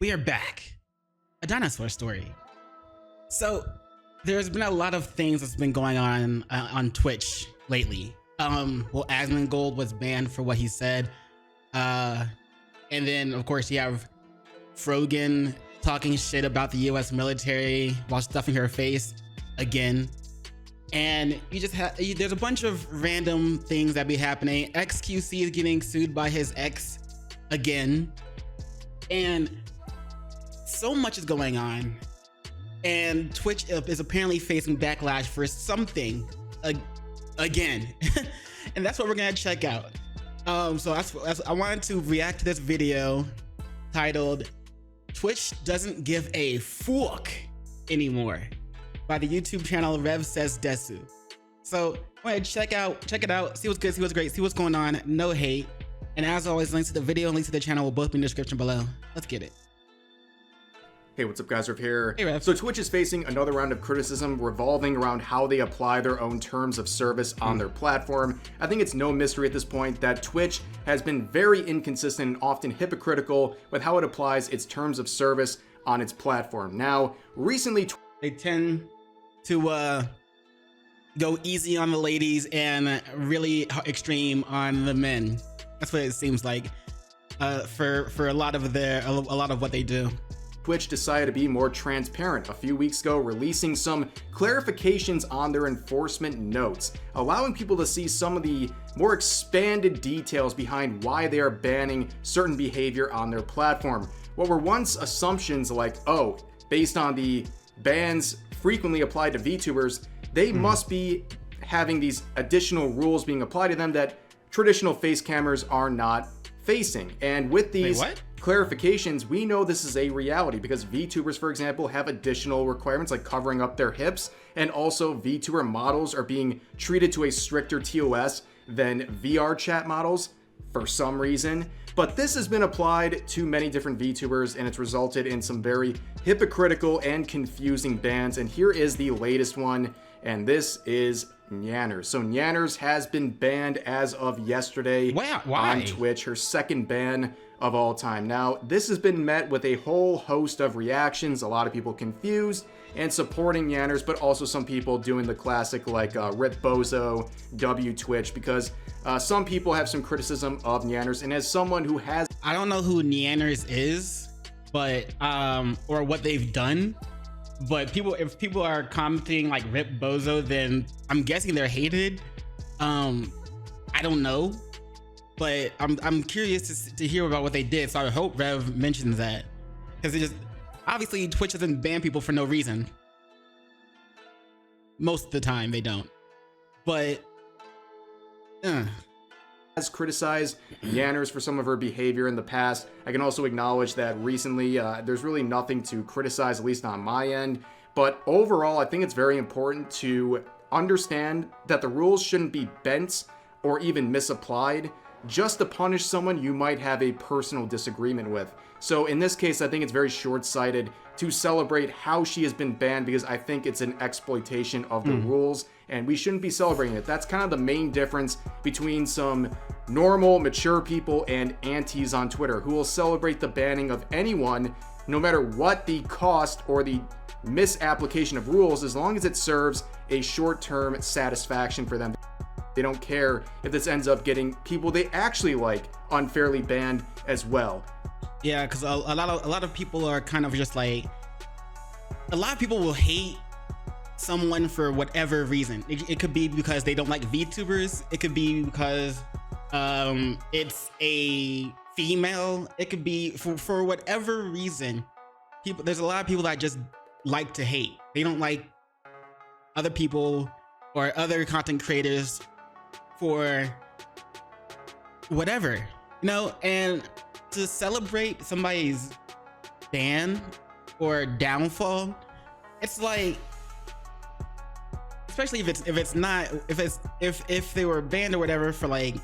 We are back. A dinosaur story. So there's been a lot of things that's been going on Twitch lately. Well, Asmongold was banned for what he said. And then of course you have Frogan talking shit about the US military while stuffing her face again. And you just have, there's a bunch of random things that be happening. XQC is getting sued by his ex again. And so much is going on. And Twitch is apparently facing backlash for something again. And that's what we're gonna check out. So I wanted to react to this video titled Twitch Doesn't Give a Fuck Anymore by the YouTube channel Rev Says Desu. So go ahead, check it out, see what's good, see what's great, see what's going on, no hate. And as always, links to the video and links to the channel will both be in the description below. Let's get it. Hey, what's up guys, Rev here. Hey, Rev. So Twitch is facing another round of criticism revolving around how they apply their own terms of service on their platform. I think it's no mystery at this point that Twitch has been very inconsistent and often hypocritical with how it applies its terms of service on its platform. Now, recently They tend to go easy on the ladies and really extreme on the men. That's what it seems like for a lot of what they do. Twitch decided to be more transparent a few weeks ago, releasing some clarifications on their enforcement notes, allowing people to see some of the more expanded details behind why they are banning certain behavior on their platform. What were once assumptions like, oh, based on the bans frequently applied to VTubers, they must be having these additional rules being applied to them that traditional face cameras are not facing. And with these clarifications, we know this is a reality because VTubers, for example, have additional requirements like covering up their hips, and also VTuber models are being treated to a stricter TOS than VR chat models for some reason. But this has been applied to many different VTubers and it's resulted in some very hypocritical and confusing bans. And here is the latest one, and this is Nyanners. So Nyanners has been banned as of yesterday on Twitch, her second ban of all time. Now, this has been met with a whole host of reactions, a lot of people confused and supporting Nyanners, but also some people doing the classic like Rip Bozo, W Twitch, because some people have some criticism of Nyanners. And as someone who has... I don't know who Nyanners is, but or what they've done, but if people are commenting like Rip Bozo, then I'm guessing they're hated. I don't know, but I'm curious to hear about what they did. So I hope Rev mentions that, because it just obviously Twitch doesn't ban people for no reason. Most of the time they don't, but has criticized Nyanners for some of her behavior in the past. I can also acknowledge that recently there's really nothing to criticize, at least on my end. But overall, I think it's very important to understand that the rules shouldn't be bent or even misapplied just to punish someone you might have a personal disagreement with. So in this case, I think it's very short-sighted to celebrate how she has been banned, because I think it's an exploitation of the rules and we shouldn't be celebrating it. That's kind of the main difference between some normal, mature people and antis on Twitter who will celebrate the banning of anyone, no matter what the cost or the misapplication of rules, as long as it serves a short-term satisfaction for them. They don't care if this ends up getting people they actually like unfairly banned as well. Yeah, because a lot of people are kind of just like, a lot of people will hate someone for whatever reason. It could be because they don't like VTubers. It could be because it's a female. It could be for whatever reason. There's a lot of people that just like to hate. They don't like other people or other content creators for whatever, you know. And to celebrate somebody's ban or downfall, it's like, especially if they were banned or whatever for like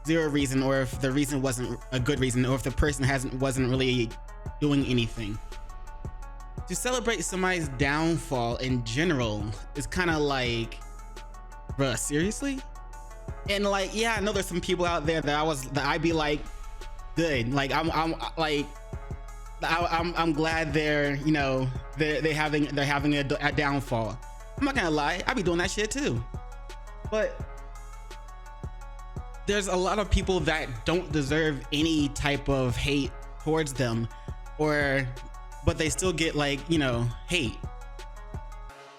zero reason, or if the reason wasn't a good reason, or if the person wasn't really doing anything. To celebrate somebody's downfall in general is kind of like, bruh, seriously? And like, yeah, I know there's some people out there that I'd be like, good, like I'm like I'm glad they're they're having a downfall. I'm not gonna lie, I be doing that shit too. But there's a lot of people that don't deserve any type of hate towards them, but they still get hate.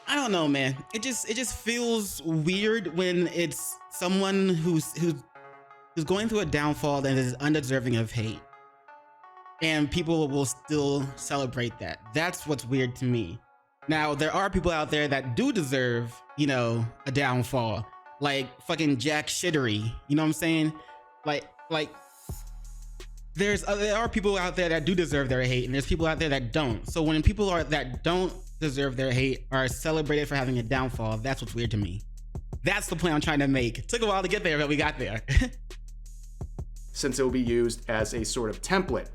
I don't know, man. It just feels weird when it's someone who's going through a downfall that is undeserving of hate, and people will still celebrate that. That's what's weird to me. Now, there are people out there that do deserve, a downfall, like fucking Jack Shittery. You know what I'm saying? Like there are people out there that do deserve their hate, and there's people out there that don't. So when people that don't deserve their hate are celebrated for having a downfall, that's what's weird to me. That's the point I'm trying to make. It took a while to get there, but we got there. Since it will be used as a sort of template.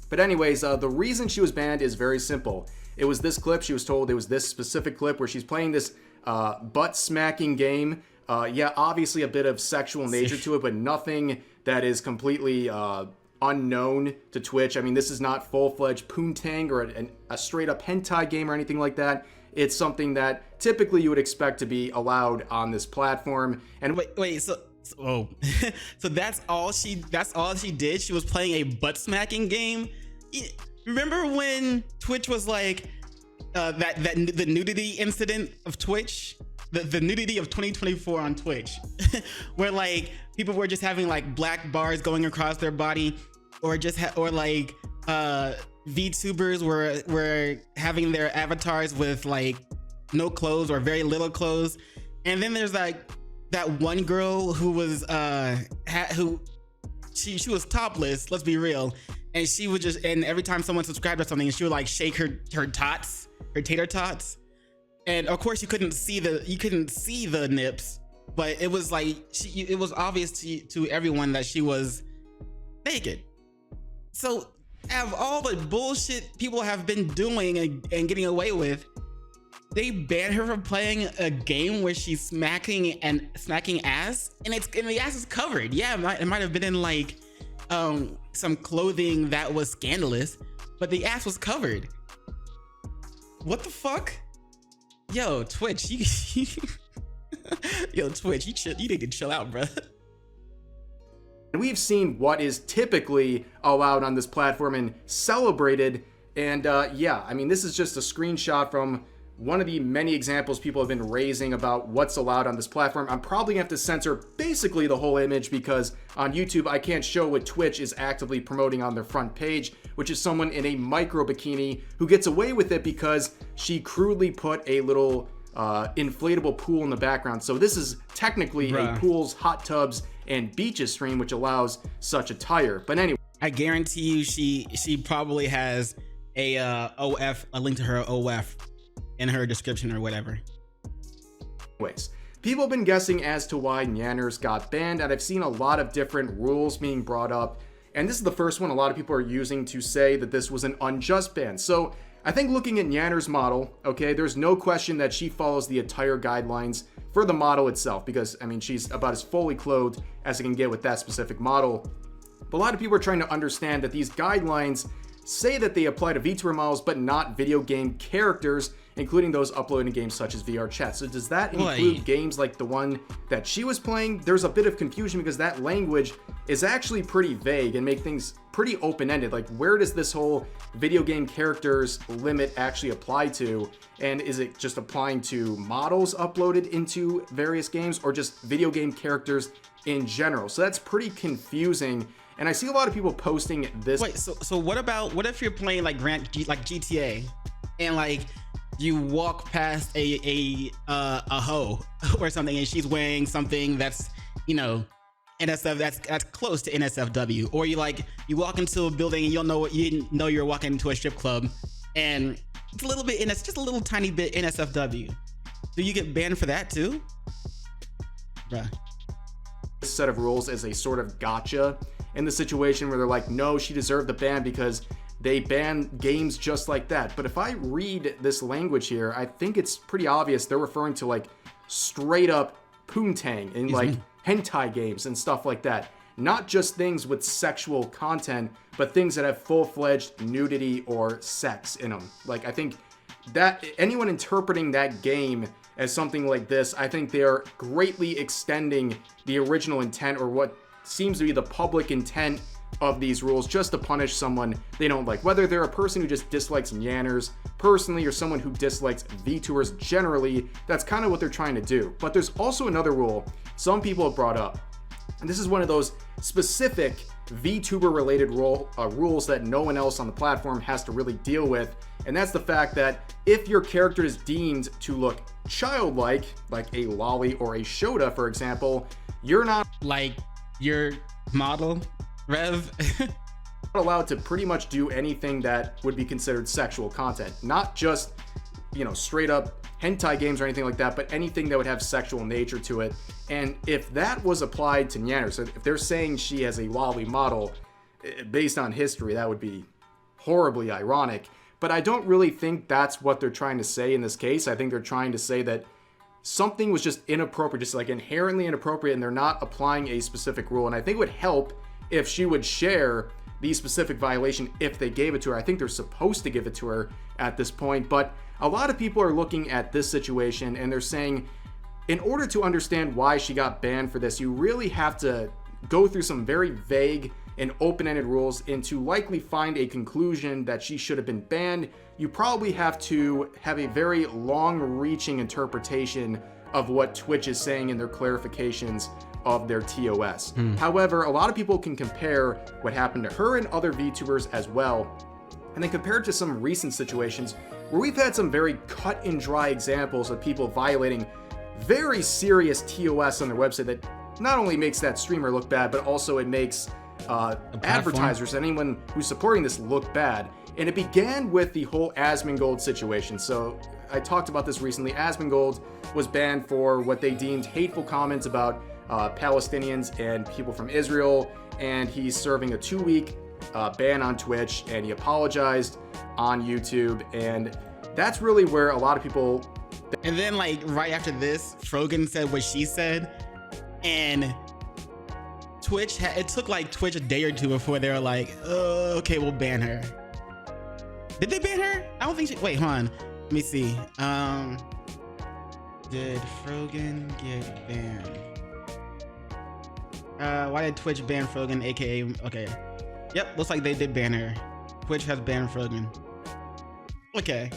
But anyways, the reason she was banned is very simple. It was this clip. She was told it was this specific clip where she's playing this butt smacking game. Yeah, obviously a bit of sexual nature to it, but nothing that is completely unknown to Twitch. I mean, this is not full-fledged poontang or a straight-up hentai game or anything like that. It's something that typically you would expect to be allowed on this platform. And wait, so that's all she did? She was playing a butt smacking game? Remember when Twitch was like the nudity incident of Twitch? The nudity of 2024 on Twitch, where like people were just having like black bars going across their body, or just VTubers were having their avatars with like no clothes or very little clothes. And then there's like that one girl who was she was topless, let's be real, and she would just, and every time someone subscribed or something, she would like shake her tater tots. And of course you couldn't see the nips, but it was like it was obvious to everyone that she was naked. So out of all the bullshit people have been doing and getting away with, they banned her from playing a game where she's smacking ass, and the ass is covered. Yeah, it might have been in like some clothing that was scandalous, but the ass was covered. What the fuck? Yo, Twitch, you need to chill out, bro. And we've seen what is typically allowed on this platform and celebrated. And yeah, I mean, this is just a screenshot from one of the many examples people have been raising about what's allowed on this platform. I'm probably gonna have to censor basically the whole image because on YouTube, I can't show what Twitch is actively promoting on their front page, which is someone in a micro bikini who gets away with it because she crudely put a little inflatable pool in the background. So this is technically a pools, hot tubs, and beaches stream, which allows such attire. But anyway, I guarantee you she probably has a link to her OF in her description or whatever. Anyways, people have been guessing as to why Nyanners got banned, and I've seen a lot of different rules being brought up. And this is the first one a lot of people are using to say that this was an unjust ban. So I think looking at Nyanners' model, okay, there's no question that she follows the attire guidelines for the model itself, because I mean, she's about as fully clothed as it can get with that specific model. But a lot of people are trying to understand that these guidelines say that they apply to VTuber models, but not video game characters, including those uploaded in games such as VR chat. So does that include games like the one that she was playing? There's a bit of confusion because that language is actually pretty vague and make things pretty open-ended. Like, where does this whole video game characters limit actually apply to? And is it just applying to models uploaded into various games, or just video game characters in general? So that's pretty confusing. And I see a lot of people posting this. Wait, so what if you're playing like GTA, and like you walk past a hoe or something, and she's wearing something that's, you know, NSF that's close to NSFW, or you walk into a building and you didn't know you're walking into a strip club, and it's a little bit just a little tiny bit NSFW. Do you get banned for that too? Bruh. This set of rules as a sort of gotcha in the situation where they're like, no, she deserved the ban because they ban games just like that. But if I read this language here, I think it's pretty obvious they're referring to like straight up poontang and like hentai games and stuff like that. not just things with sexual content, but things that have full-fledged nudity or sex in them. Like, I think that anyone interpreting that game as something like this, I think they are greatly extending the original intent, or what seems to be the public intent of these rules, just to punish someone they don't like. Whether they're a person who just dislikes Nyanners personally, or someone who dislikes VTubers generally, that's kind of what they're trying to do. But there's also another rule some people have brought up, and this is one of those specific VTuber related rules that no one else on the platform has to really deal with, and that's the fact that if your character is deemed to look childlike, like a lolly or a Shota, for example, you're not like your model, Rev. allowed to pretty much do anything that would be considered sexual content. Not just, straight up hentai games or anything like that, but anything that would have sexual nature to it. And if that was applied to Nyanner, so if they're saying she has a lolly model, based on history, that would be horribly ironic. But I don't really think that's what they're trying to say in this case. I think they're trying to say that something was just inappropriate, just like inherently inappropriate, and they're not applying a specific rule. And I think it would help if she would share the specific violation if they gave it to her. I think they're supposed to give it to her at this point, but a lot of people are looking at this situation and they're saying, in order to understand why she got banned for this, you really have to go through some very vague and open-ended rules, and to likely find a conclusion that she should have been banned, you probably have to have a very long-reaching interpretation of what Twitch is saying in their clarifications of their TOS. However, a lot of people can compare what happened to her and other VTubers as well, and then compare it to some recent situations where we've had some very cut and dry examples of people violating very serious TOS on their website that not only makes that streamer look bad, but also it makes advertisers, anyone who's supporting this, look bad. And it began with the whole Asmongold situation. So I talked about this recently. Asmongold was banned for what they deemed hateful comments about Palestinians and people from Israel, and he's serving a 2-week ban on Twitch, and he apologized on YouTube, and that's really where a lot of people... And then, like, right after this, Frogan said what she said, and Twitch, it took like Twitch a day or two before they were like, oh, okay, we'll ban her. Did they ban her? I don't think she... Wait, hold on. Let me see. Did Frogan get banned? Why did Twitch ban Frogan, aka... Okay. Yep, looks like they did ban her. Twitch has banned Frogan. Okay.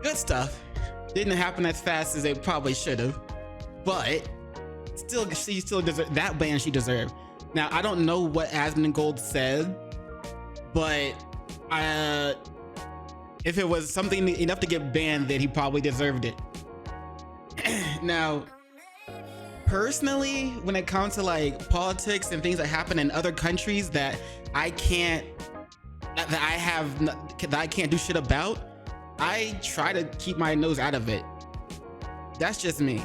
Good stuff. Didn't happen as fast as they probably should have. But still, she still deserved that ban. She deserved. Now, I don't know what Asmongold said, but if it was something enough to get banned, then he probably deserved it. Now, personally, when it comes to like politics and things that happen in other countries that I can't do shit about, I try to keep my nose out of it. That's just me.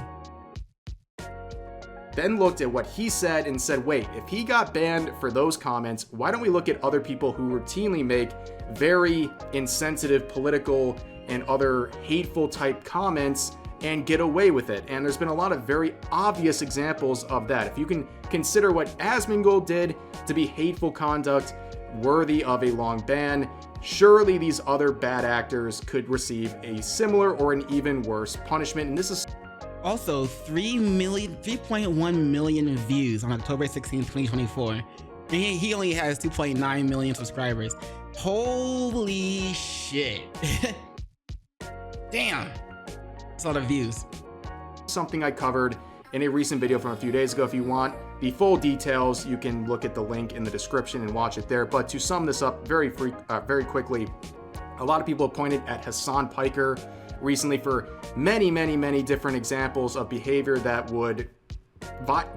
Then looked at what he said and said, wait, if he got banned for those comments, why don't we look at other people who routinely make very insensitive political and other hateful type comments and get away with it? And there's been a lot of very obvious examples of that. If you can consider what Asmongold did to be hateful conduct worthy of a long ban, surely these other bad actors could receive a similar or an even worse punishment. And this is also 3.1 million views on October 16, 2024. And he only has 2.9 million subscribers. Holy shit. Damn. That's a lot of views. Something I covered in a recent video from a few days ago. If you want the full details, you can look at the link in the description and watch it there. But to sum this up very quickly, a lot of people have pointed at Hassan Piker recently for many different examples of behavior that would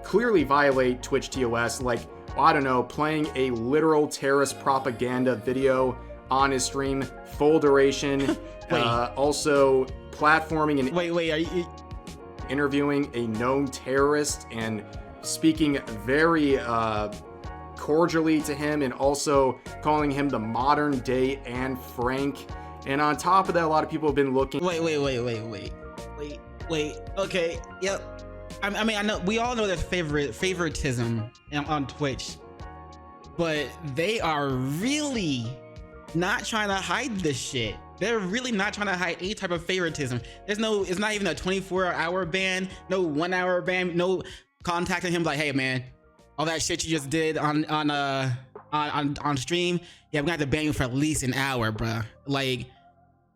clearly violate Twitch TOS, like, I don't know, playing a literal terrorist propaganda video on his stream, full duration, also platforming and are you interviewing a known terrorist and speaking very cordially to him, and also calling him the modern day Anne Frank. And on top of that, a lot of people have been looking... Wait. Okay, yep. I mean, I know we all know there's favoritism on Twitch, but they are really not trying to hide this shit. They're really not trying to hide any type of favoritism. It's not even a 24-hour ban, no 1 hour ban, no contacting him like, hey man, all that shit you just did on stream, yeah, we're gonna have to ban you for at least an hour, bruh. Like,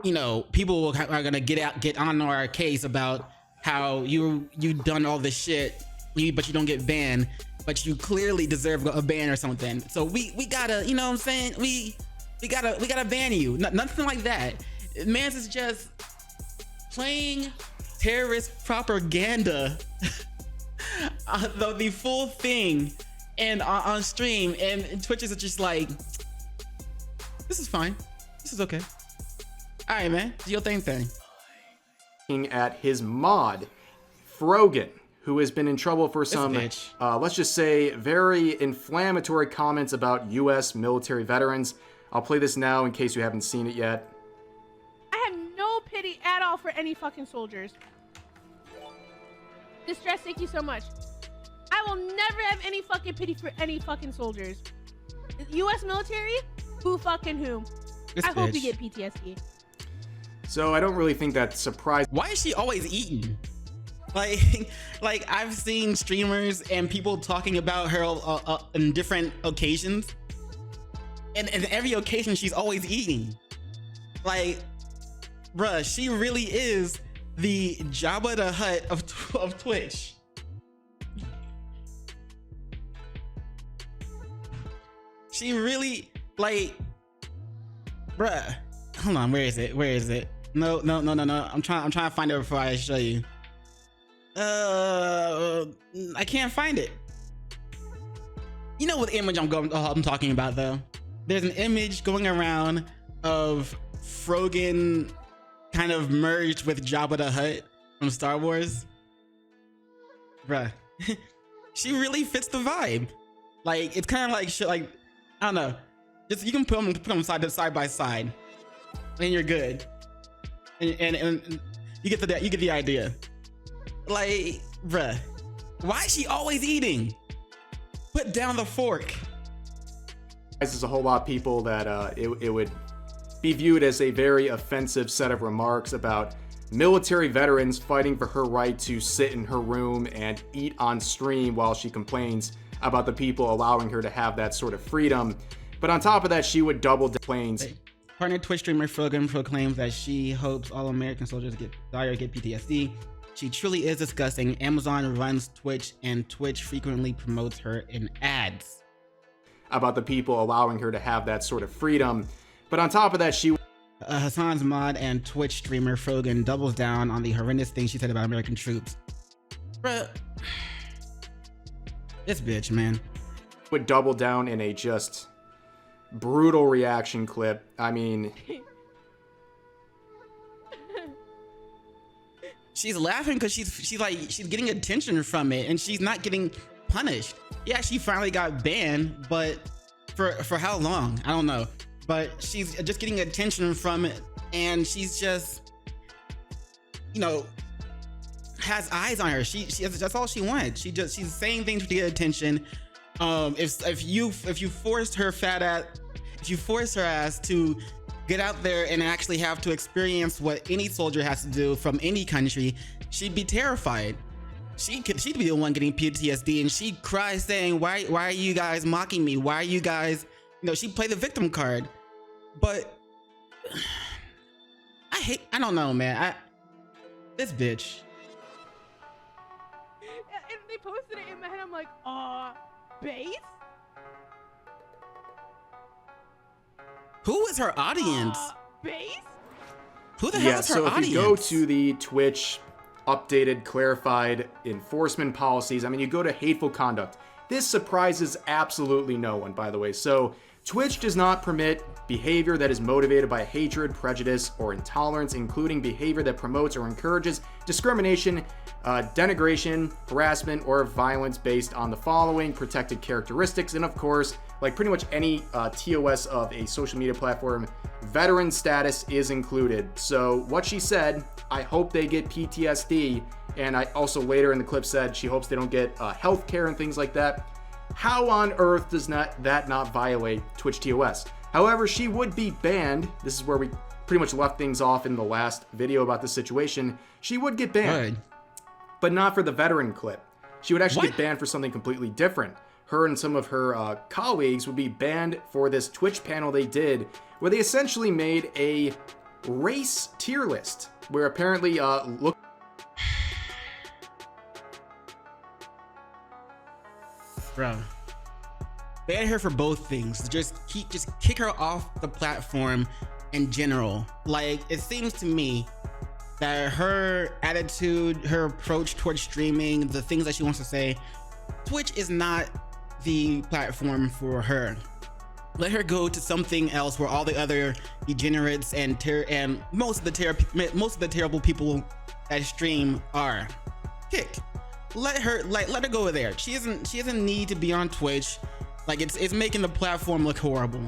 you know, people are gonna get on our case about how you done all this shit, but you don't get banned, but you clearly deserve a ban or something. So we gotta, you know what I'm saying? We gotta ban you. Nothing like that. Mans is just playing terrorist propaganda, the full thing, and on stream, and Twitch is just like, this is fine. This is okay. All right, man. Do your thing. At his mod, Frogan, who has been in trouble for some, let's just say, very inflammatory comments about U.S. military veterans. I'll play this now in case you haven't seen it yet. I have no pity at all for any fucking soldiers. Distress, thank you so much. I will never have any fucking pity for any fucking soldiers. U.S. military? Who fucking who? I hope you get PTSD. So I don't really think that's surprising. Why is she always eating? Like I've seen streamers and people talking about her in different occasions, and in every occasion she's always eating. Like, bruh, she really is the Jabba the Hutt of Twitch. She really, like, bruh. Hold on, where is it? No. I'm trying to find it before I show you. I can't find it. You know what image I'm talking about though? There's an image going around of Frogan kind of merged with Jabba the Hutt from Star Wars. Bruh. She really fits the vibe. Like, it's kind of like shit, like, I don't know. Just, you can put them side by side, and you're good. And you get the idea. Like, bruh, why is she always eating? Put down the fork. There's a whole lot of people that it would be viewed as a very offensive set of remarks about military veterans fighting for her right to sit in her room and eat on stream while she complains about the people allowing her to have that sort of freedom. But on top of that, she would double down. Partner Twitch streamer Frogan proclaims that she hopes all American soldiers get PTSD. She truly is disgusting. Amazon runs Twitch, and Twitch frequently promotes her in ads. About the people allowing her to have that sort of freedom. But on top of that, she... Hassan's mod and Twitch streamer Frogan doubles down on the horrendous things she said about American troops. Bruh. This bitch, man. Would double down in a just brutal reaction clip. I mean... She's laughing because she's getting attention from it, and she's not getting punished. Yeah, she finally got banned, but for how long? I don't know. But she's just getting attention from it, and she's just, you know, has eyes on her. She that's all she wants. She's saying things to get attention. If you forced her ass to get out there and actually have to experience what any soldier has to do from any country, she'd be terrified. She'd be the one getting PTSD, and she'd cry saying, why are you guys mocking me? Why are you guys, you know, she'd play the victim card. But I don't know, man. This bitch. And they posted it in my head, I'm like, base? Who is her audience? Base? Who the hell is her audience? If you go to the Twitch updated, clarified enforcement policies, I mean, you go to hateful conduct. This surprises absolutely no one, by the way. So Twitch does not permit behavior that is motivated by hatred, prejudice, or intolerance, including behavior that promotes or encourages discrimination, denigration, harassment, or violence based on the following protected characteristics. And of course, like pretty much any TOS of a social media platform, veteran status is included. So what she said, I hope they get PTSD, and I also later in the clip said she hopes they don't get health care and things like that. How on earth does that not violate Twitch TOS? However, she would be banned. This is where we pretty much left things off in the last video about this situation. She would get banned, but not for the veteran clip. She would actually get banned for something completely different. Her and some of her colleagues would be banned for this Twitch panel they did, where they essentially made a race tier list, where apparently Bro, ban her for both things. Just kick her off the platform in general. Like, it seems to me that her attitude, her approach towards streaming, the things that she wants to say, Twitch is not the platform for her. Let her go to something else where all the other degenerates and most of the terrible people that stream are. Let her go there. She doesn't need to be on Twitch. Like, it's making the platform look horrible.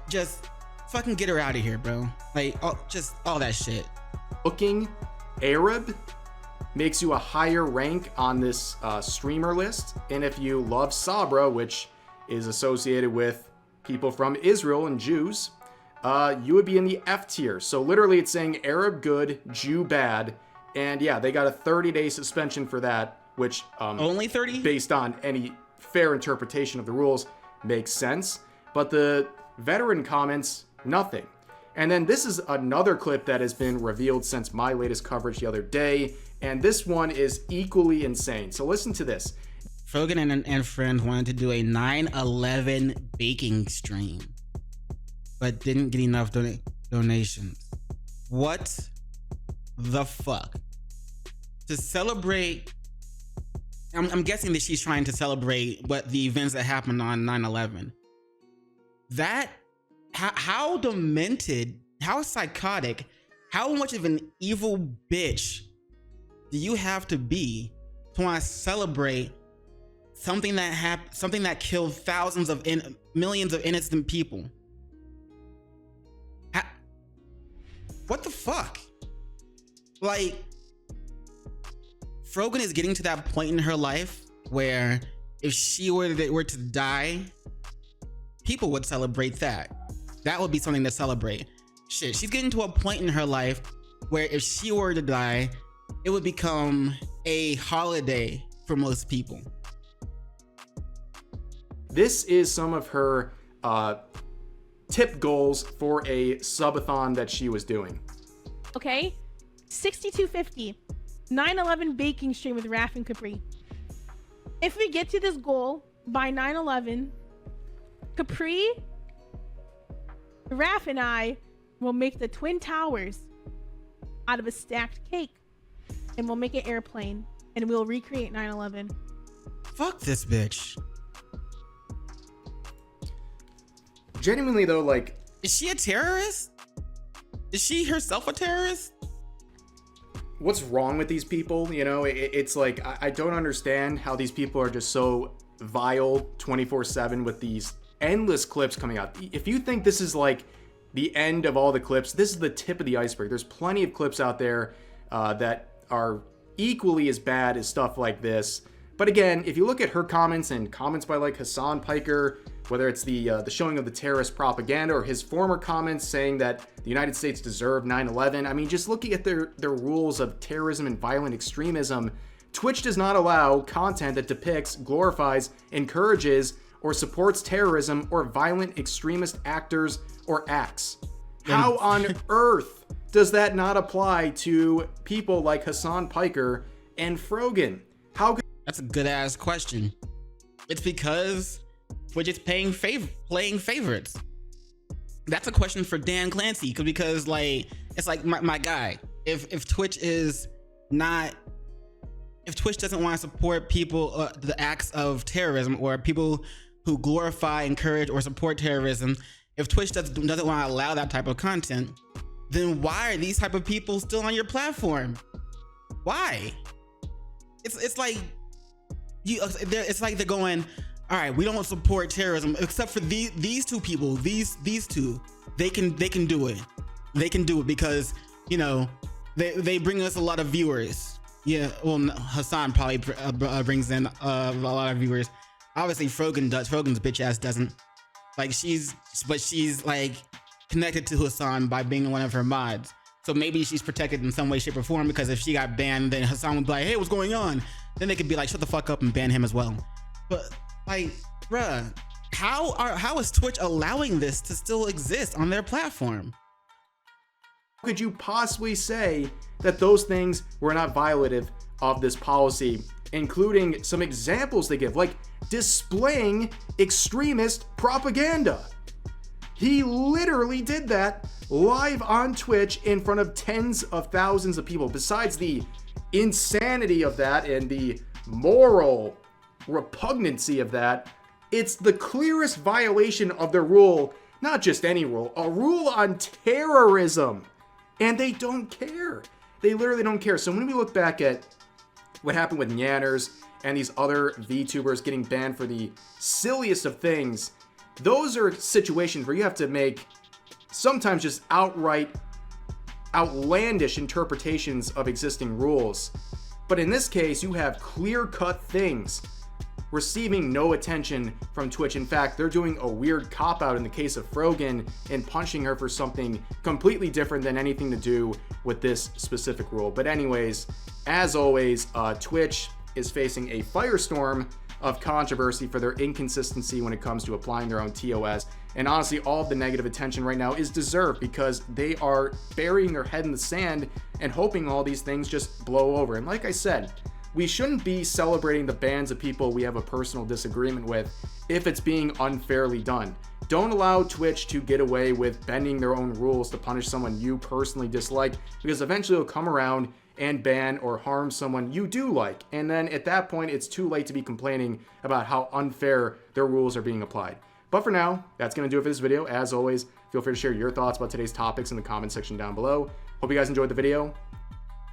Just fucking get her out of here, bro. Like, just all that shit. Looking Arab makes you a higher rank on this streamer list, and if you love Sabra, which is associated with people from Israel and Jews, you would be in the F tier. So literally it's saying Arab good, Jew bad, and yeah, they got a 30-day suspension for that, which only 30, based on any fair interpretation of the rules, makes sense. But the veteran comments, nothing. And then this is another clip that has been revealed since my latest coverage the other day, and this one is equally insane. So listen to this. Frogan and friends wanted to do a 9/11 baking stream, but didn't get enough donations. What the fuck? To celebrate, I'm guessing that she's trying to celebrate what the events that happened on 9/11. That, how demented, how psychotic, how much of an evil bitch do you have to be to want to celebrate something that killed thousands of millions of innocent people? What the fuck? Like, Frogan is getting to that point in her life where if she were to die, people would celebrate that. That would be something to celebrate. Shit, she's getting to a point in her life where if she were to die, it would become a holiday for most people. This is some of her tip goals for a subathon that she was doing. Okay, 6250, 9/11 baking stream with Raph and Capri. If we get to this goal by 9/11, Capri, Raph, and I will make the Twin Towers out of a stacked cake, and we'll make an airplane, and we'll recreate 9/11. Fuck this bitch. Genuinely though, like, is she a terrorist? Is she herself a terrorist? What's wrong with these people? You know, it's like, I don't understand how these people are just so vile 24/7 with these endless clips coming out. If you think this is like the end of all the clips, this is the tip of the iceberg. There's plenty of clips out there that are equally as bad as stuff like this. But again, if you look at her comments and comments by like Hassan Piker, whether it's the showing of the terrorist propaganda or his former comments saying that the United States deserved 9/11, I mean, just looking at their rules of terrorism and violent extremism, Twitch does not allow content that depicts, glorifies, encourages, or supports terrorism or violent extremist actors or acts. How on earth does that not apply to people like Hassan Piker and Frogan? That's a good ass question. It's because we're just playing favorites. That's a question for Dan Clancy, because like, it's like my guy. If Twitch doesn't want to support people, the acts of terrorism, or people who glorify, encourage, or support terrorism, if Twitch doesn't want to allow that type of content, then why are these type of people still on your platform? Why? It's like it's like they're going, all right, we don't support terrorism except for these two people. These two, they can do it. They can do it because, you know, they bring us a lot of viewers. Yeah, well, Hassan probably brings in a lot of viewers. Obviously, Frogan does. Frogan's bitch ass doesn't. Like she's like connected to Hassan by being one of her mods. So maybe she's protected in some way, shape, or form, because if she got banned, then Hassan would be like, hey, what's going on? Then they could be like, shut the fuck up and ban him as well. But like, bruh, how is Twitch allowing this to still exist on their platform? How could you possibly say that those things were not violative of this policy, including some examples they give, like displaying extremist propaganda? He literally did that live on Twitch in front of tens of thousands of people. Besides the insanity of that and the moral repugnancy of that, it's the clearest violation of the rule, not just any rule, a rule on terrorism. And they don't care. They literally don't care. So when we look back at what happened with Nyanners and these other VTubers getting banned for the silliest of things, those are situations where you have to make sometimes just outright outlandish interpretations of existing rules. But in this case, you have clear-cut things receiving no attention from Twitch. In fact, they're doing a weird cop-out in the case of Frogan and punching her for something completely different than anything to do with this specific rule. But anyways, as always, Twitch is facing a firestorm of controversy for their inconsistency when it comes to applying their own TOS. And honestly, all of the negative attention right now is deserved because they are burying their head in the sand and hoping all these things just blow over. And like I said, we shouldn't be celebrating the bans of people we have a personal disagreement with if it's being unfairly done. Don't allow Twitch to get away with bending their own rules to punish someone you personally dislike, because eventually it'll come around and ban or harm someone you do like. And then at that point, it's too late to be complaining about how unfair their rules are being applied. But for now, that's going to do it for this video. As always, feel free to share your thoughts about today's topics in the comment section down below. Hope you guys enjoyed the video.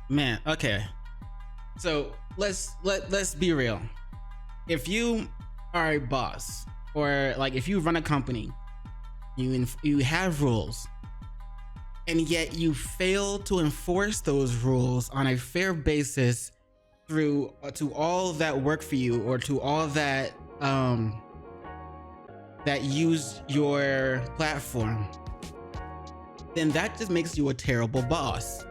Man, okay. So let's be real. If you are a boss, or like if you run a company, you have rules, and yet you fail to enforce those rules on a fair basis through to all that work for you, or to all that that use your platform, then that just makes you a terrible boss.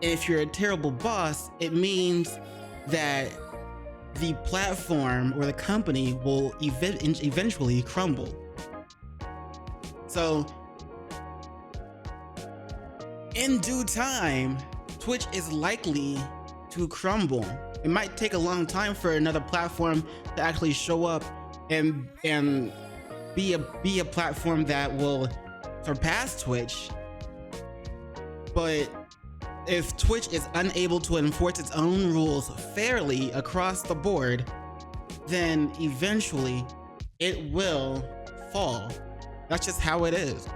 If you're a terrible boss, it means that the platform or the company will eventually crumble. So in due time, Twitch is likely to crumble. It might take a long time for another platform to actually show up and be a platform that will surpass Twitch. But if Twitch is unable to enforce its own rules fairly across the board, then eventually it will fall. That's just how it is.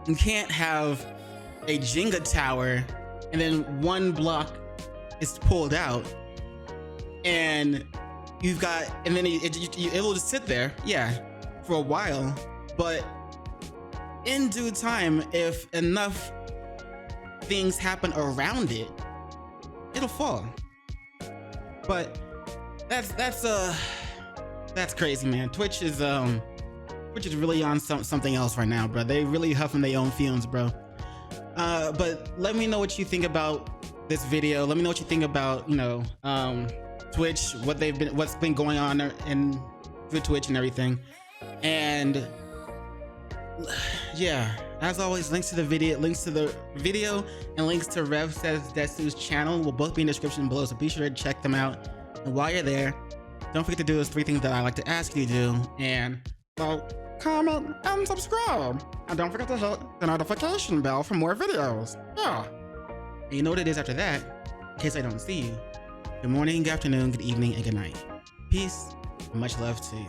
You can't have a Jenga tower and then one block is pulled out and you've got, and then it will just sit there, yeah, for a while. But in due time, if enough things happen around it, it'll fall. But that's crazy, man. Twitch is really on something else right now, bro. They really huffing their own fumes, bro. But let me know what you think about this video. Let me know what you think about, Twitch, what's been going on in with Twitch and everything. And yeah, as always, links to the video and links to Rev Says Desu's channel will both be in the description below, so be sure to check them out. And while you're there, don't forget to do those 3 things that I like to ask you to do, and well, comment and subscribe, and don't forget to hit the notification bell for more videos. Yeah, and you know what it is after that, in case I don't see you. Good morning, good afternoon, good evening, and good night. Peace and much love to you.